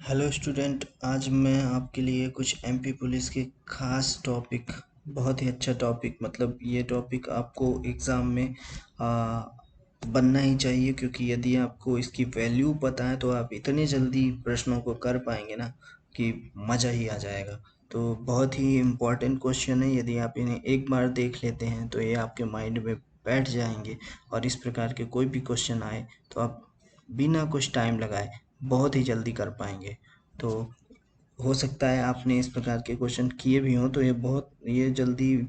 Hello student, आज मैं आपके लिए कुछ एमपी पुलिस के खास टॉपिक, बहुत ही अच्छा टॉपिक, मतलब ये टॉपिक आपको एग्ज़ाम में बनना ही चाहिए, क्योंकि यदि आपको इसकी वैल्यू पता है तो आप इतने जल्दी प्रश्नों को कर पाएंगे ना कि मज़ा ही आ जाएगा। तो बहुत ही इम्पोर्टेंट क्वेश्चन है, यदि आप इन्हें एक बार देख लेते हैं तो ये आपके माइंड में बैठ जाएंगे और इस प्रकार के कोई भी क्वेश्चन आए तो आप बिना कुछ टाइम लगाए बहुत ही जल्दी कर पाएंगे। तो हो सकता है आपने इस प्रकार के क्वेश्चन किए भी हों, तो ये जल्दी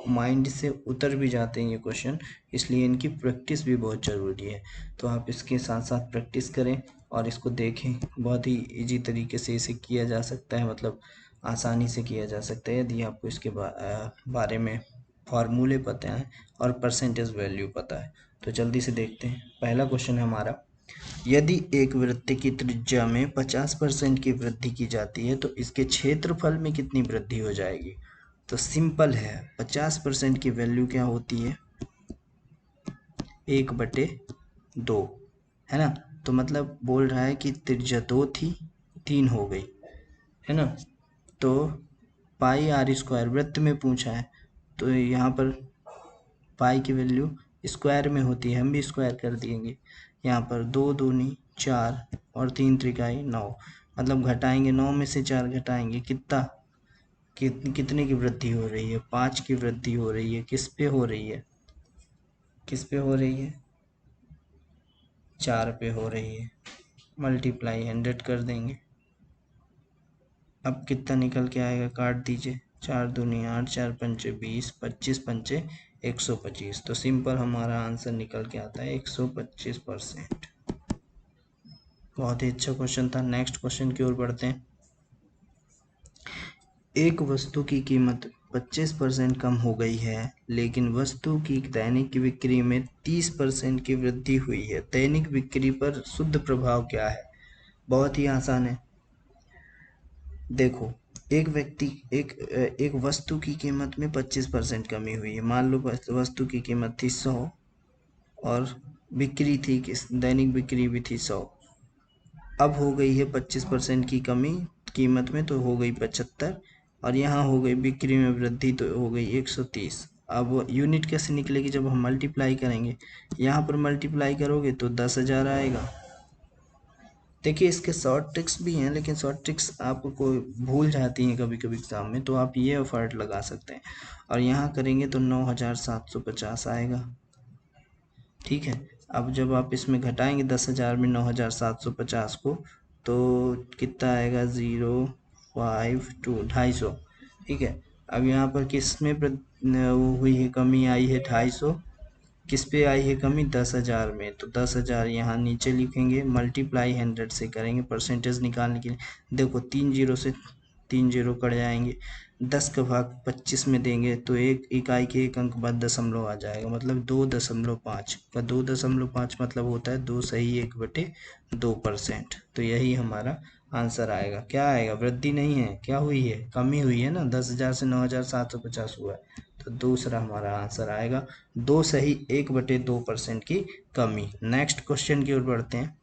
माइंड से उतर भी जाते हैं ये क्वेश्चन, इसलिए इनकी प्रैक्टिस भी बहुत ज़रूरी है। तो आप इसके साथ साथ प्रैक्टिस करें और इसको देखें। बहुत ही इजी तरीके से इसे किया जा सकता है, मतलब आसानी से किया जा सकता है यदि आपको इसके बारे में फार्मूले पता है और परसेंटेज वैल्यू पता है। तो जल्दी से देखते हैं। पहला क्वेश्चन है हमारा, यदि एक वृत्त की त्रिज्या में 50% की वृद्धि की जाती है तो इसके क्षेत्रफल में कितनी वृद्धि हो जाएगी? तो सिंपल है, 50% की वैल्यू क्या होती है? 1/2, है ना। तो मतलब बोल रहा है कि त्रिज्या 2 थी, 3 हो गई, है ना। तो पाई आर स्क्वायर वृत्त में पूछा है, तो यहाँ पर पाई की वैल्यू स्क्वायर में होती है, हम भी स्क्वायर कर देंगे। यहाँ पर 2 दूनी 4 और 3 त्रिकाई 9, मतलब घटाएंगे, 9 में से 4 घटाएंगे, कितने की वृद्धि हो रही है? 5 की वृद्धि हो रही है। किस पे हो रही है? किस पे हो रही है? 4 पे हो रही है। मल्टीप्लाई 100 कर देंगे। अब कितना निकल के आएगा? काट दीजिए। 4 दूनी 8, 4 पंचे 20, 25 पंचे 125। तो सिंपल हमारा आंसर निकल के आता है 125%। बहुत ही अच्छा क्वेश्चन था। नेक्स्ट क्वेश्चन की ओर बढ़ते हैं। एक वस्तु की कीमत 25% कम हो गई है, लेकिन वस्तु की दैनिक बिक्री में 30% की वृद्धि हुई है। दैनिक बिक्री पर शुद्ध प्रभाव क्या है? बहुत ही आसान है। देखो, एक व्यक्ति एक वस्तु की कीमत में 25% कमी हुई है। मान लो वस्तु की कीमत थी 100 और बिक्री थी, किस दैनिक बिक्री भी थी 100। अब हो गई है 25% की कमी कीमत में, तो हो गई 75, और यहाँ हो गई बिक्री में वृद्धि, तो हो गई 130। अब यूनिट कैसे निकलेगी? जब हम मल्टीप्लाई करेंगे, यहाँ पर मल्टीप्लाई करोगे तो 10,000 आएगा। देखिए, इसके शॉर्ट ट्रिक्स भी हैं, लेकिन शॉर्ट ट्रिक्स आपको भूल जाती हैं कभी कभी एग्जाम में, तो आप ये एफर्ट लगा सकते हैं। और यहाँ करेंगे तो 9,750 आएगा। ठीक है। अब जब आप इसमें घटाएंगे 10,000 में 9,750 को, तो कितना आएगा? 052, 250। ठीक है। अब यहाँ पर किस में वो हुई है, कमी आई है? 250। किस पे आई है कमी? 10,000 में। तो 10,000 यहाँ नीचे लिखेंगे, मल्टीप्लाई 100 से करेंगे परसेंटेज निकालने के लिए। देखो, 3 जीरो से 3 जीरो कट जाएंगे, 10 का भाग 25 में देंगे तो एक इकाई के एक अंक बाद दशमलव आ जाएगा, मतलब 2.5 का 2.5 मतलब होता है 2 सही 1/2%। तो यही हमारा आंसर आएगा। क्या आएगा? वृद्धि नहीं है, क्या हुई है? कमी हुई है ना, 10,000 से 9,750 हुआ है। तो दूसरा हमारा आंसर आएगा 2 सही 1/2% की कमी। नेक्स्ट क्वेश्चन की ओर बढ़ते हैं।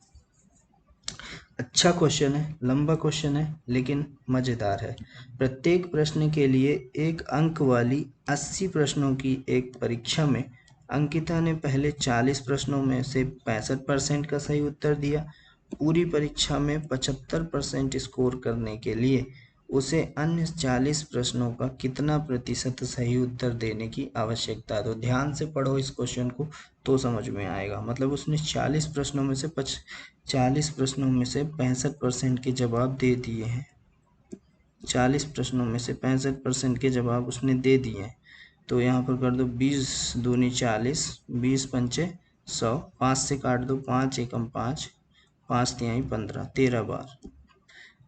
अच्छा क्वेश्चन है, लंबा क्वेश्चन है, लेकिन मज़ेदार है। प्रत्येक प्रश्न के लिए 1 अंक वाली 80 प्रश्नों की एक परीक्षा में अंकिता ने पहले 40 प्रश्नों में से 65% का सही उत्तर दिया। पूरी परीक्षा में 75% स्कोर करने के लिए उसे अन्य 40 प्रश्नों का कितना प्रतिशत सही उत्तर देने की आवश्यकता है? तो ध्यान से पढ़ो इस क्वेश्चन को, तो समझ में आएगा। मतलब उसने 40 प्रश्नों में से 65% के जवाब दे दिए हैं। 40 प्रश्नों में से 65% के जवाब उसने दे दिए हैं। तो यहाँ पर कर दो 20 दूनी 40, 20 पंचे 100, 5 से काट दो, 5 एकम 5, 5 तिहाई 15, 13 बार।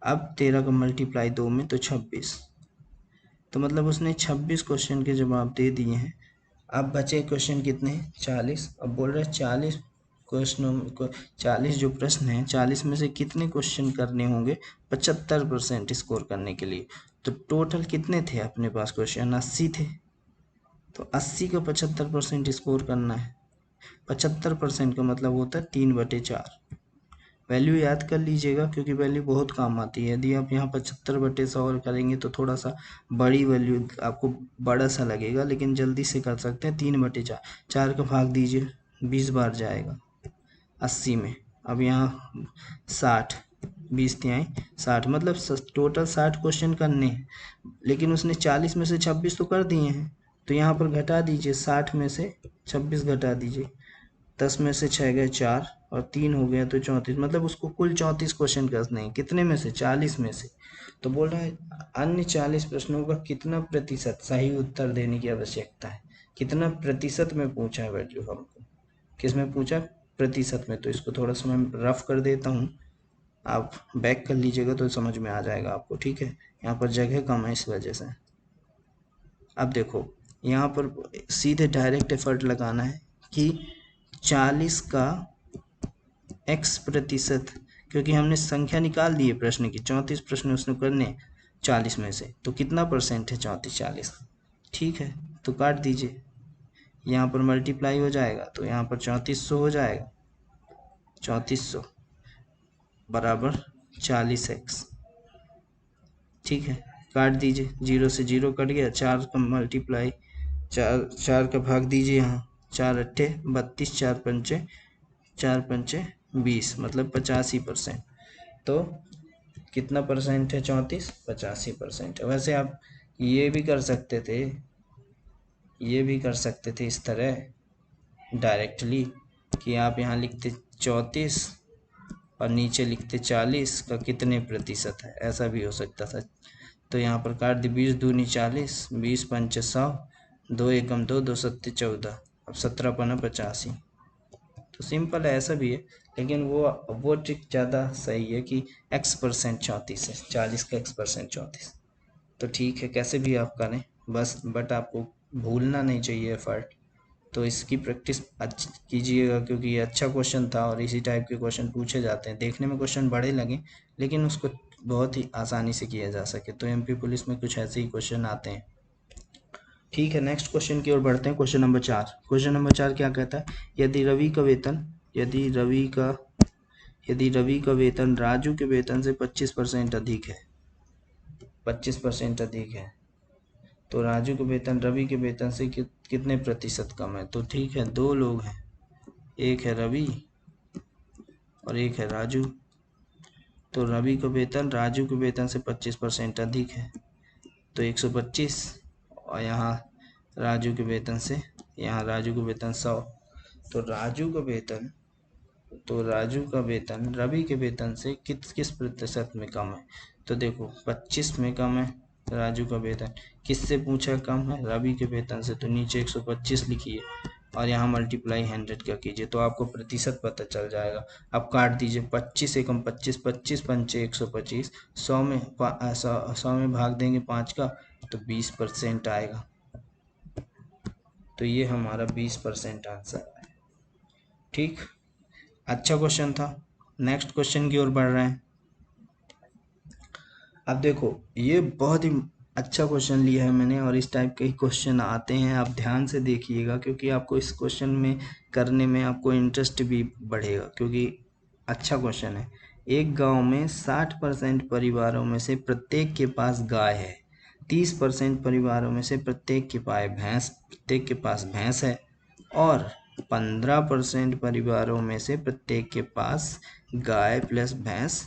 अब 13 का मल्टीप्लाई 2 में तो 26। तो मतलब उसने 26 क्वेश्चन के जवाब दे दिए हैं। अब बचे क्वेश्चन कितने? 40। अब बोल रहे हैं 40 क्वेश्चनों को, 40 जो प्रश्न हैं, 40 में से कितने क्वेश्चन करने होंगे 75% स्कोर करने के लिए? तो टोटल कितने थे अपने पास क्वेश्चन? 80 थे। तो 80 का 75% स्कोर करना है। 75% का मतलब होता है 3/4। वैल्यू याद कर लीजिएगा क्योंकि वैल्यू बहुत काम आती है। यदि आप यहाँ 75/100 करेंगे तो थोड़ा सा बड़ी वैल्यू आपको बड़ा सा लगेगा, लेकिन जल्दी से कर सकते हैं। 3/4, 4 का भाग दीजिए, 20 बार जाएगा 80 में। अब यहाँ 60, 20 तिहाई 60, मतलब टोटल 60 क्वेश्चन करने हैं, लेकिन उसने 40 में से 26 तो कर दिए हैं। तो यहाँ पर घटा दीजिए, 60 में से 26 घटा दीजिए, 10 में से 6 गए 4 और 3 हो गया तो 34, मतलब उसको कुल 34 क्वेश्चन करने हैं। कितने में से? 40 में से। तो बोल रहा है अन्य 40 प्रश्नों का कितना प्रतिशत सही उत्तर देने की आवश्यकता है। कितना प्रतिशत में पूछा है वैल्यू हमको, किस में पूछा? प्रतिशत में। तो इसको थोड़ा सा मैं रफ कर देता हूँ, आप बैक कर लीजिएगा तो समझ में आ जाएगा आपको, ठीक है। यहाँ पर जगह कम है इस वजह से। अब देखो यहाँ पर सीधे डायरेक्ट एफर्ट लगाना है कि 40 का x%, क्योंकि हमने संख्या निकाल दी है प्रश्न की, 34 प्रश्न उसने करने 40 में से, तो कितना परसेंट है? 34 40, ठीक है। तो काट दीजिए, यहाँ पर मल्टीप्लाई हो जाएगा तो यहाँ पर 3400 हो जाएगा। 3400 बराबर 40x, ठीक है। काट दीजिए, 0 से 0 कट गया, 4 का मल्टीप्लाई, 4 का भाग दीजिए यहाँ, 4 अट्ठे 32, 4 पंचे 20, मतलब 85%। तो कितना परसेंट है? 34, 85% है। वैसे आप ये भी कर सकते थे, ये भी कर सकते थे इस तरह डायरेक्टली कि आप यहाँ लिखते 34 और नीचे लिखते 40 का कितने प्रतिशत है, ऐसा भी हो सकता था। तो यहाँ पर काट दी, 20 दूनी 40, 20 पंचे 100, 2 एकम 2, 2 सत्ते 14, अब 17 पना 85। तो सिंपल है, ऐसा भी है, लेकिन वो ट्रिक ज़्यादा सही है कि x% 34 है, 40 का x% 34। तो ठीक है, कैसे भी आप करें बस, बट आपको भूलना नहीं चाहिए एफर्ट। तो इसकी प्रैक्टिस कीजिएगा क्योंकि ये अच्छा क्वेश्चन था और इसी टाइप के क्वेश्चन पूछे जाते हैं। देखने में क्वेश्चन बड़े लगे लेकिन उसको बहुत ही आसानी से किया जा सके। तो एमपी पुलिस में कुछ ऐसे ही क्वेश्चन आते हैं। ठीक है, नेक्स्ट क्वेश्चन की ओर बढ़ते हैं। Question number 4। क्वेश्चन नंबर 4 क्या कहता है? यदि रवि का वेतन राजू के वेतन से 25% अधिक है, 25% अधिक है, तो राजू के वेतन रवि के वेतन से कितने प्रतिशत कम है? तो ठीक है, दो लोग हैं, एक है रवि और एक है राजू। तो रवि का वेतन राजू के वेतन से 25% अधिक है, तो 125, और यहाँ राजू के वेतन से, यहाँ राजू का वेतन 100। तो राजू का वेतन रवि के वेतन से किस प्रतिशत में कम है? तो देखो 25 में कम है राजू का वेतन। किससे पूछा कम है? रवि के वेतन से। तो नीचे 125 लिखिए और यहाँ मल्टीप्लाई 100 का कीजिए तो आपको प्रतिशत पता चल जाएगा। अब काट दीजिए, 25 एकम 25, 25 पंचे 125, 100 में भाग देंगे 5 का तो 20% आएगा। तो ये हमारा 20% आंसर है। ठीक, अच्छा क्वेश्चन था। नेक्स्ट क्वेश्चन की ओर बढ़ रहे हैं। अब देखो ये बहुत ही अच्छा क्वेश्चन लिया है मैंने और इस टाइप के ही क्वेश्चन आते हैं, आप ध्यान से देखिएगा क्योंकि आपको इस क्वेश्चन में करने में आपको इंटरेस्ट भी बढ़ेगा क्योंकि अच्छा क्वेश्चन है। एक गांव में 60% परिवारों में से प्रत्येक के पास गाय है, 30% परिवारों में से प्रत्येक के पास भैंस है और 15% परिवारों में से प्रत्येक के पास गाय प्लस भैंस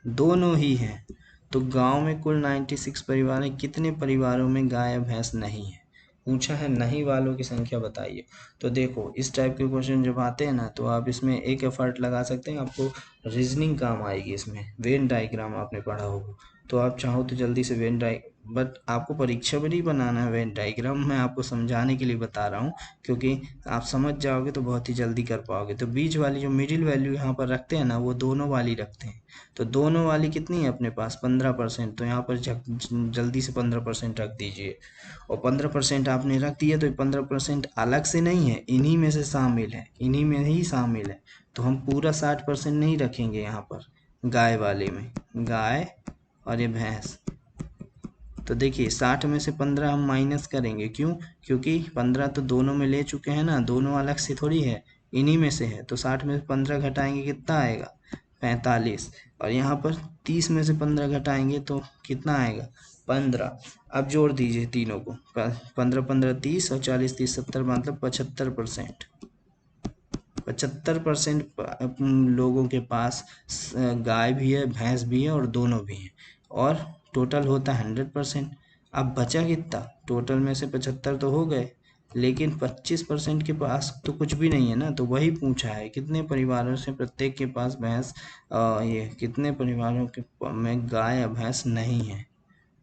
दोनों ही हैं। तो गांव में कुल 96 परिवार हैं, कितने परिवारों में गाय भैंस नहीं है? पूछा है नहीं वालों की संख्या बताइए। तो देखो इस टाइप के क्वेश्चन जब आते हैं ना तो आप इसमें एक एफर्ट लगा सकते हैं, आपको रीजनिंग काम आएगी इसमें। वेन डायग्राम आपने पढ़ा होगा तो आप चाहो तो जल्दी से बट आपको परीक्षा में नहीं बनाना है वेन डायग्राम, मैं आपको समझाने के लिए बता रहा हूँ क्योंकि आप समझ जाओगे तो बहुत ही जल्दी कर पाओगे। तो बीच वाली जो मिडिल वैल्यू यहाँ पर रखते हैं ना वो दोनों वाली रखते हैं। तो दोनों वाली कितनी है अपने पास? 15%। तो यहाँ पर जल्दी से 15% रख दीजिए और 15% आपने रख दिया तो 15% अलग से नहीं है, इन्हीं में से शामिल है, इन्हीं में ही शामिल है। तो हम पूरा 60% नहीं रखेंगे यहाँ पर गाय वाले में, गाय और ये भैंस। तो देखिए 60 में से 15 हम माइनस करेंगे, क्यों? क्योंकि 15 तो दोनों में ले चुके हैं ना, दोनों अलग से थोड़ी है, इन्हीं में से है, तो 60 में से 15 घटाएंगे कितना आएगा 45, और यहाँ पर 30 में से 15 घटाएंगे तो कितना आएगा 15। अब जोड़ दीजिए तीनों को, 15 15 30 और 40 30 70, मतलब 75%। 75% लोगों के पास गाय भी है, भैंस भी है और दोनों भी हैं, और टोटल होता है 100%। अब बचा कितना, टोटल में से 75 तो हो गए, लेकिन 25% के पास तो कुछ भी नहीं है ना, तो वही पूछा है कितने परिवारों से प्रत्येक के पास भैंस, ये कितने परिवारों के में गाय या भैंस नहीं है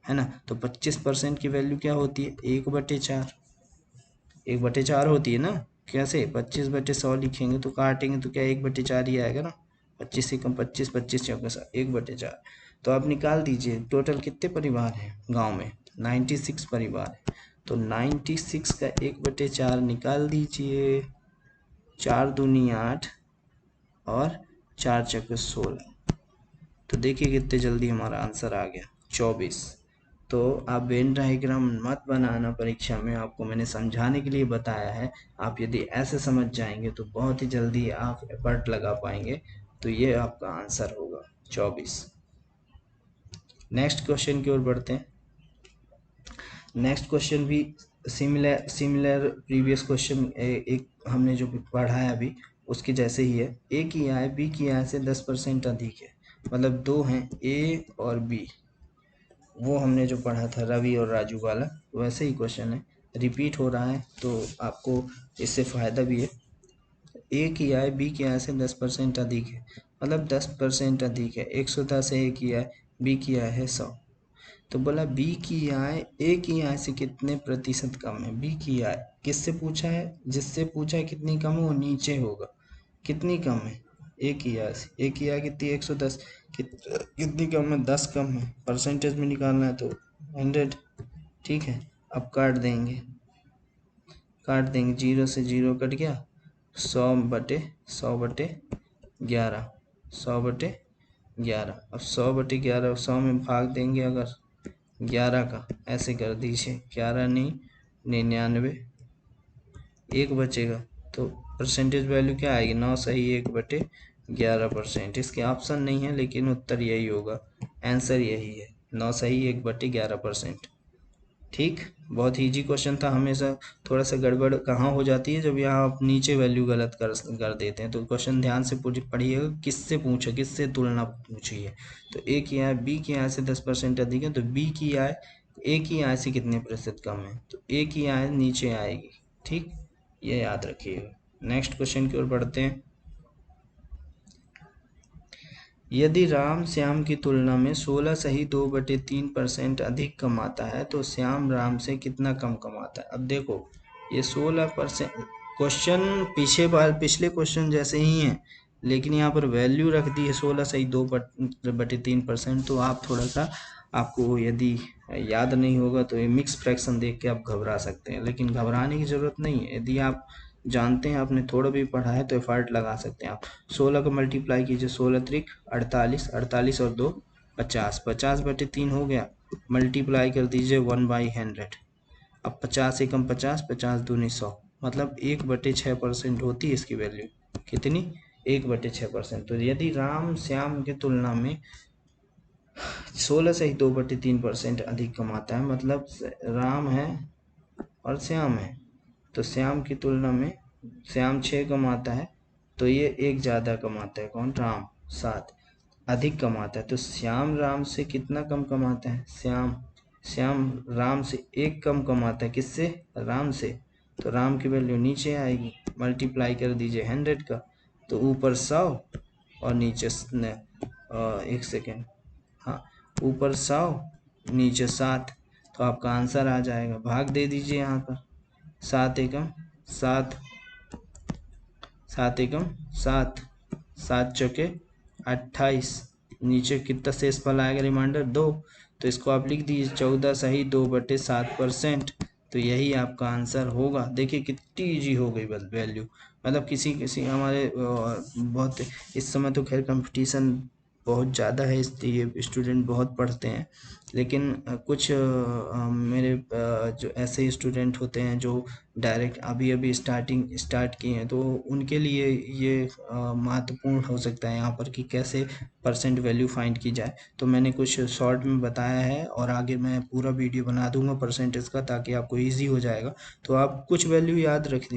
ना। तो 25% की वैल्यू क्या होती है 1/4, 1/4 होती है ना। कैसे 25/100 लिखेंगे तो काटेंगे तो क्या 1/4 ही आएगा ना। 25 से कम 25, 25 चौके 1/4। तो आप निकाल दीजिए टोटल कितने परिवार हैं गांव में, 96 परिवार है। तो 96 का 1/4 निकाल दीजिए, 4 दूनी 8 और 4 चौके 16। तो देखिए कितने जल्दी हमारा आंसर आ गया 24। तो आप वेन डायग्राम मत बनाना परीक्षा में, आपको मैंने समझाने के लिए बताया है। आप यदि ऐसे समझ जाएंगे तो बहुत ही जल्दी आप एफर्ट लगा पाएंगे। तो ये आपका आंसर होगा 24। नेक्स्ट क्वेश्चन की ओर बढ़ते हैं। नेक्स्ट क्वेश्चन भी सिमिलर प्रीवियस क्वेश्चन एक हमने जो पढ़ा है अभी उसके जैसे ही है। ए की आय बी की आय से 10% अधिक है, मतलब दो हैं ए और बी, वो हमने जो पढ़ा था रवि और राजू वाला, वैसे ही क्वेश्चन है, रिपीट हो रहा है तो आपको इससे फ़ायदा भी है। ए की आय बी की आय से 10% अधिक है, मतलब 10% अधिक है। 110 है ए की आय, बी की आय है 100। तो बोला बी की आय ए की आय से कितने प्रतिशत कम है। बी की आय किससे पूछा है, जिससे पूछा है कितनी कम है वो नीचे होगा, कितनी कम है ए की आय से। ए की आय कितनी 110, कितनी कम है 10 कम है, परसेंटेज में निकालना है तो 100। ठीक है, अब काट देंगे, काट देंगे, 0 से 0 कट गया, 100/100/11, 100/11। अब 100/11 100 में भाग देंगे अगर 11 का, ऐसे कर दीजिए, 11 नहीं 99, एक बचेगा। तो परसेंटेज वैल्यू क्या आएगी 9 सही 1/11%। इसके ऑप्शन नहीं है लेकिन उत्तर यही होगा, आंसर यही है 9 सही 1/11%। ठीक, बहुत इजी क्वेश्चन था। हमेशा थोड़ा सा गड़बड़ कहाँ हो जाती है, जब यहाँ आप नीचे वैल्यू गलत कर देते हैं। तो क्वेश्चन ध्यान से पढ़िएगा, किससे पूछा, किससे तुलना पूछी है। तो ए की आय बी की आय से 10% अधिक है, तो बी की आय ए की आय से कितने प्रतिशत कम है, तो ए की आय नीचे आएगी। ठीक, ये याद रखिएगा। नेक्स्ट क्वेश्चन की ओर बढ़ते हैं। यदि राम श्याम की तुलना में 16 सही 2/3% अधिक कमाता है तो श्याम राम से कितना कम कमाता है। अब देखो ये 16%, क्वेश्चन पिछले क्वेश्चन जैसे ही हैं, लेकिन यहाँ पर वैल्यू रख दी है 16 सही 2/3%। तो आप थोड़ा सा, आपको यदि याद नहीं होगा तो ये मिक्स फ्रैक्शन देख के आप घबरा सकते हैं, लेकिन घबराने की ज़रूरत नहीं है। यदि आप जानते हैं, आपने थोड़ा भी पढ़ा है तो एफर्ट लगा सकते हैं आप। 16 को मल्टीप्लाई कीजिए, 16 त्रिक 48, 48 और 2 50, 50/3 हो गया। मल्टीप्लाई कर दीजिए 1/100। अब 50 से कम 50, 50 दूनी 100, मतलब 1/6% होती है इसकी वैल्यू। कितनी, 1/6%। तो यदि राम श्याम की तुलना में 16 से ही 2/3% अधिक कमाता है, मतलब राम है और श्याम है, तो श्याम की तुलना में श्याम 6 कमाता है, तो ये एक ज़्यादा कमाता है, कौन, राम 7 अधिक कमाता है। तो श्याम राम से कितना कम कमाता है, श्याम राम से 1 कम कमाता है, किससे, राम से। तो राम की वैल्यू नीचे आएगी, मल्टीप्लाई कर दीजिए 100 का, तो ऊपर 100 और नीचे 1 सेकेंड, हाँ, ऊपर 100 नीचे 7। तो आपका आंसर आ जाएगा, भाग दे दीजिए यहाँ पर, 7 एकम 7, 7 एकम 7, 7 चौके 28, नीचे कितना शेष फल आएगा रिमाइंडर 2। तो इसको आप लिख दीजिए 14 सही 2/7%। तो यही आपका आंसर होगा। देखिए कितनी इजी हो गई वैल्यू, मतलब किसी हमारे बहुत, इस समय तो खैर कंपटीशन बहुत ज़्यादा है, इसलिए स्टूडेंट बहुत पढ़ते हैं, लेकिन कुछ मेरे जो ऐसे स्टूडेंट होते हैं जो डायरेक्ट अभी अभी स्टार्ट किए हैं, तो उनके लिए ये महत्वपूर्ण हो सकता है यहाँ पर कि कैसे परसेंट वैल्यू फाइंड की जाए। तो मैंने कुछ शॉर्ट में बताया है और आगे मैं पूरा वीडियो बना दूंगा परसेंटेज का, ताकि आपको इजी हो जाएगा। तो आप कुछ वैल्यू याद रख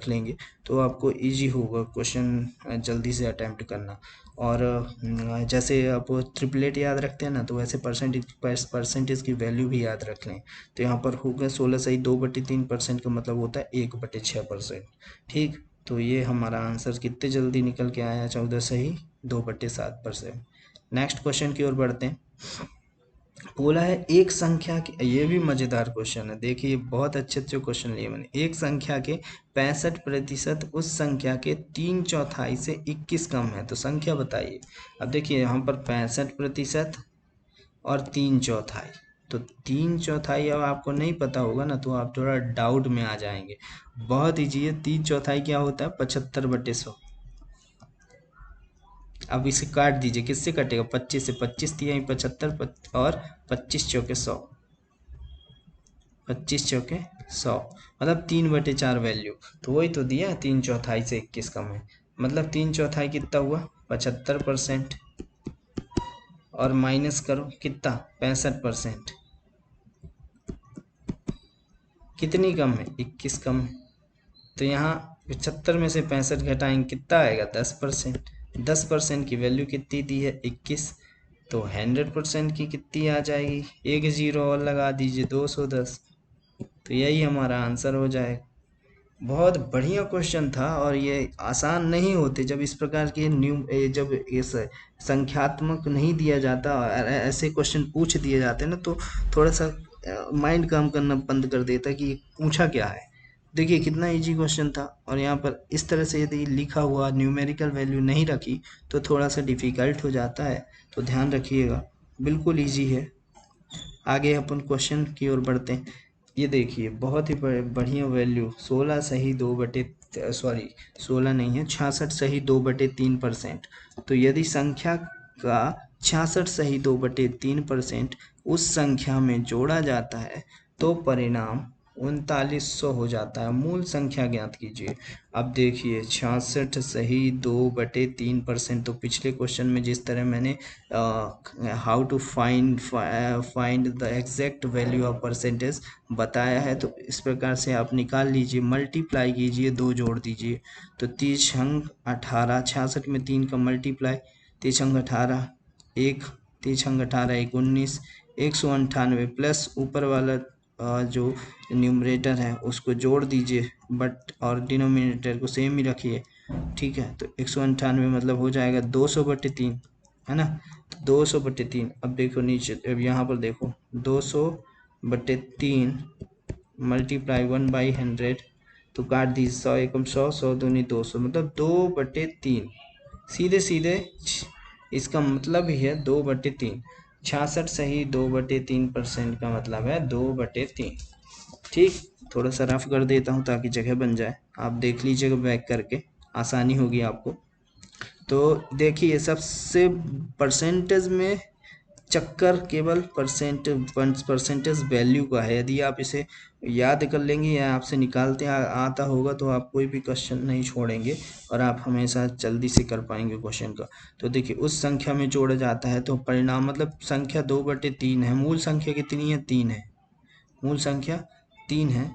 लेंगे तो आपको इजी होगा क्वेश्चन जल्दी से अटेम्प्ट करना। और जैसे आप ट्रिपलेट याद रखते हैं ना, तो वैसे परसेंटेज की वैल्यू भी याद रख लें। तो यहाँ पर होगा 16 सही 2/3% का मतलब होता है 1/6%। ठीक, तो ये हमारा आंसर कितने जल्दी निकल के आया, 14 सही 2/7%। नेक्स्ट क्वेश्चन की ओर बढ़ते हैं। बोला है एक संख्या के, ये भी मजेदार क्वेश्चन है, देखिए बहुत अच्छे अच्छे क्वेश्चन लिए मैंने। एक संख्या के 65% उस संख्या के 3/4 से 21 कम है, तो संख्या बताइए। अब देखिए यहाँ पर 65% और 3/4, तो 3/4 अब आपको नहीं पता होगा ना, तो आप थोड़ा डाउट में आ जाएंगे। बहुत ईजी है, 3/4 क्या होता है, 75/100। अब इसे काट दीजिए, किससे कटेगा, 25 से, 25 × 3 = 75 और 25 × 4 = 100, 25 × 4 = 100 मतलब 3/4 वैल्यू। तो वही तो दिया, 3/4 से 21 कम है, मतलब 3/4 कितना हुआ, 75%, और माइनस करो कितना, 65%। कितनी कम है, 21 कम है। तो यहाँ 75 में से 65 घटाएंगे, कितना आएगा, 10%। 10% की वैल्यू कितनी दी है, 21। तो 100% की कितनी आ जाएगी, एक जीरो और लगा दीजिए, 210। तो यही हमारा आंसर हो जाएगा। बहुत बढ़िया क्वेश्चन था, और ये आसान नहीं होते जब इस प्रकार के जब इस संख्यात्मक नहीं दिया जाता और ऐसे क्वेश्चन पूछ दिए जाते हैं ना, तो थोड़ा सा माइंड काम करना बंद कर देता है कि ये पूछा क्या है। देखिए कितना इजी क्वेश्चन था, और यहाँ पर इस तरह से यदि लिखा हुआ न्यूमेरिकल वैल्यू नहीं रखी तो थोड़ा सा डिफिकल्ट हो जाता है, तो ध्यान रखिएगा। बिल्कुल इजी है। आगे अपन क्वेश्चन की ओर बढ़ते हैं। ये देखिए बहुत ही बढ़िया वैल्यू, 16 नहीं है, 66 सही 2/3%। तो यदि संख्या का 66 सही 2/3% उस संख्या में जोड़ा जाता है तो परिणाम 3900 हो जाता है। मूल संख्या ज्ञात कीजिए। अब देखिए 66 सही 2/3%, तो पिछले क्वेश्चन में जिस तरह मैंने how to find the exact value of percentage बताया है, तो इस प्रकार से आप निकाल लीजिए, मल्टीप्लाई कीजिए, 2 जोड़ दीजिए। तो 30×18, 66 में 3 का मल्टीप्लाई, 30×18 1, 30×18 = 19, 198 प्लस ऊपर वाला जो न्यूमरेटर है उसको जोड़ दीजिए, बट और डिनोमिनेटर को सेम ही रखिए। ठीक है, तो 198 मतलब हो जाएगा 200/3, है ना। तो 200/3, अब देखो नीचे, अब यहाँ पर देखो 200/3 मल्टीप्लाई 1/100, तो काट दीजिए, 100 एकम 100, 100 दूनी 200, मतलब 2/3। सीधे सीधे इसका मतलब ही है 2/3। 66 सही 2/3% का मतलब है 2/3। ठीक, थोड़ा सा रफ कर देता हूँ ताकि जगह बन जाए, आप देख लीजिएगा बैक करके, आसानी होगी आपको। तो देखिए सबसे परसेंटेज में चक्कर केवल परसेंटेज वैल्यू का है। यदि आप इसे याद कर लेंगे या आपसे निकालते आता होगा तो आप कोई भी क्वेश्चन नहीं छोड़ेंगे, और आप हमेशा जल्दी से कर पाएंगे क्वेश्चन का। तो देखिए उस संख्या में जोड़ा जाता है तो परिणाम, मतलब संख्या 2/3 है, मूल संख्या कितनी है, 3 है, मूल संख्या 3 है।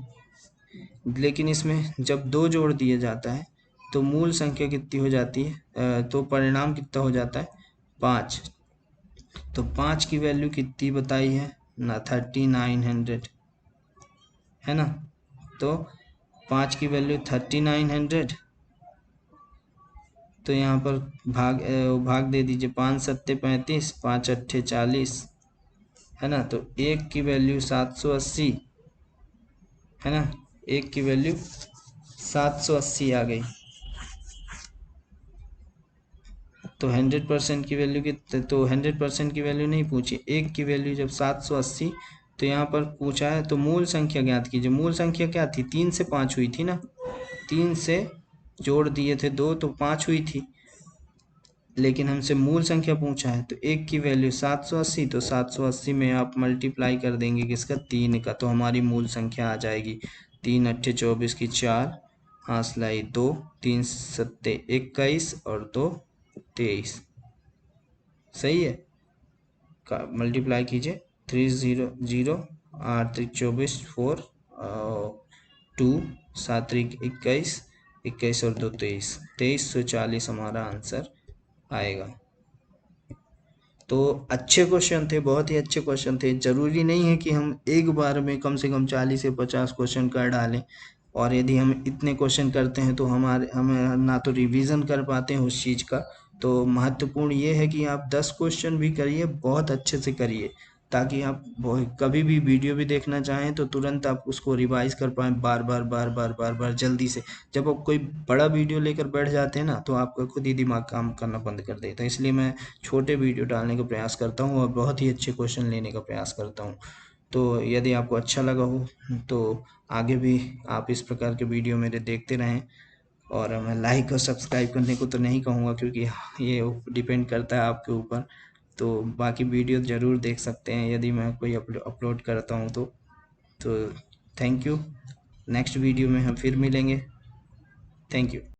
लेकिन इसमें जब 2 जोड़ दिया जाता है तो मूल संख्या कितनी हो जाती है, तो परिणाम कितना हो जाता है, 5। तो 5 की वैल्यू कितनी बताई है ना, 3900, है ना। तो 5 की वैल्यू 3900, तो यहाँ पर भाग दे दीजिए, 5×7 = 35, 5×8 = 40, है ना। तो 1 की वैल्यू 780, है ना, 1 की वैल्यू 780 आ गई। तो 100% की वैल्यू कितने, तो 100% की वैल्यू नहीं पूछी, 1 की वैल्यू जब 780, तो यहाँ पर पूछा है तो मूल संख्या ज्ञात कीजिए। मूल संख्या क्या थी, 3 से 5 हुई थी ना, 3 से जोड़ दिए थे 2 तो 5 हुई थी। लेकिन हमसे मूल संख्या पूछा है, तो एक की वैल्यू 780, तो 780 में आप मल्टीप्लाई कर देंगे किसका, 3 का, तो हमारी मूल संख्या आ जाएगी 3 अट्ठे 24 की 4, हाथ लाई 2, 3 सत्ते 21 और 2 23। सही है, मल्टीप्लाई कीजिए, 300, 8 त्रिक 24, 4, 2, 7 त्रिक 21, 21 और 2 23, 2340 हमारा आंसर आएगा। तो अच्छे क्वेश्चन थे, बहुत ही अच्छे क्वेश्चन थे। जरूरी नहीं है कि हम एक बार में कम से कम 40 से 50 क्वेश्चन कर डालें, और यदि हम इतने क्वेश्चन करते हैं तो हमें ना तो रिवीजन कर पाते हैं उस चीज़ का। तो महत्वपूर्ण ये है कि आप 10 क्वेश्चन भी करिए, बहुत अच्छे से करिए, ताकि आप कभी भी वीडियो भी देखना चाहें तो तुरंत आप उसको रिवाइज कर पाएँ, बार बार बार बार बार बार जल्दी से। जब आप कोई बड़ा वीडियो लेकर बैठ जाते हैं ना, तो आपका खुद ही दिमाग काम करना बंद कर देता है। इसलिए मैं छोटे वीडियो डालने का प्रयास करता हूँ और बहुत ही अच्छे क्वेश्चन लेने का प्रयास करता हूँ। तो यदि आपको अच्छा लगा हो तो आगे भी आप इस प्रकार के वीडियो मेरे देखते रहें। और मैं लाइक और सब्सक्राइब करने को तो नहीं कहूँगा, क्योंकि ये डिपेंड करता है आपके ऊपर। तो बाकी वीडियो ज़रूर देख सकते हैं यदि मैं कोई अपलोड करता हूँ तो थैंक यू। नेक्स्ट वीडियो में हम फिर मिलेंगे। Thank you.